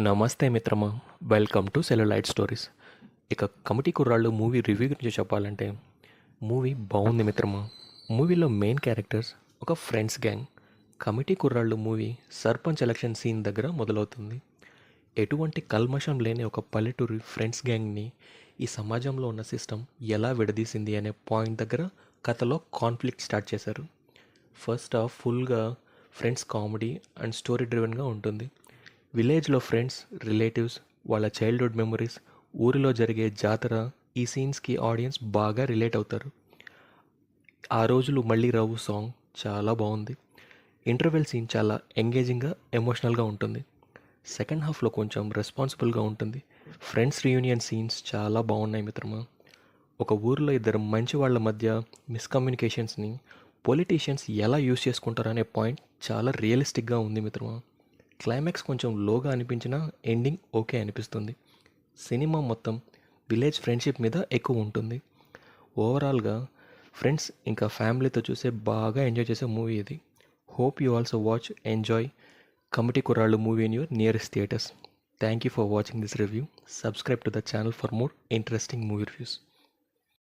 నమస్తే మిత్రమా, welcome to cellulite stories. ఇక కమిటీ కుర్రాళ్ళు మూవీ రివ్యూ గురించి చెప్పాలంటే మూవీ బాగుంది మిత్రమా. మూవీలో మెయిన్ క్యారెక్టర్స్ ఒక friends gang. Committee Kurrollu movie sarpanch election scene దగ్గర మొదలవుతుంది. ఎటువంటి కల్మషం లేని ఒక పల్లెటూరి ఫ్రెండ్స్ గ్యాంగ్ని ఈ సమాజంలో ఉన్న సిస్టమ్ ఎలా విడదీసింది అనే పాయింట్ దగ్గర కథలో కాన్ఫ్లిక్ట్ స్టార్ట్ చేశారు. ఫస్ట్ హాఫ్ ఫుల్గా ఫ్రెండ్స్ కామెడీ అండ్ స్టోరీ డ్రివెన్గా ఉంటుంది. విలేజ్లో ఫ్రెండ్స్, రిలేటివ్స్, వాళ్ళ చైల్డ్హుడ్ మెమరీస్, ఊరిలో జరిగే జాతర, ఈ సీన్స్కి ఆడియన్స్ బాగా రిలేట్ అవుతారు. ఆ రోజులు మళ్ళీ రావు సాంగ్ చాలా బాగుంది. ఇంటర్వెల్ సీన్ చాలా ఎంగేజింగ్గా, ఎమోషనల్గా ఉంటుంది. సెకండ్ హాఫ్లో కొంచెం రెస్పాన్సిబుల్గా ఉంటుంది. ఫ్రెండ్స్ రీయూనియన్ సీన్స్ చాలా బాగున్నాయి మిత్రమా. ఒక ఊరిలో ఇద్దరు మంచి వాళ్ళ మధ్య మిస్కమ్యూనికేషన్స్ని పొలిటీషియన్స్ ఎలా యూస్ చేసుకుంటారనే పాయింట్ చాలా రియలిస్టిక్గా ఉంది మిత్రమా. క్లైమాక్స్ కొంచెం లోగా అనిపించినా ఎండింగ్ ఓకే అనిపిస్తుంది. సినిమా మొత్తం విలేజ్ ఫ్రెండ్షిప్ మీద ఎక్కువ ఉంటుంది. ఓవరాల్గా ఫ్రెండ్స్ ఇంకా ఫ్యామిలీతో చూసే బాగా ఎంజాయ్ చేసే మూవీ ఇది. Hope you also watch, enjoy committee Kurrollu movie in your nearest theatres. Thank you for watching this review. Subscribe to the channel for more interesting movie reviews.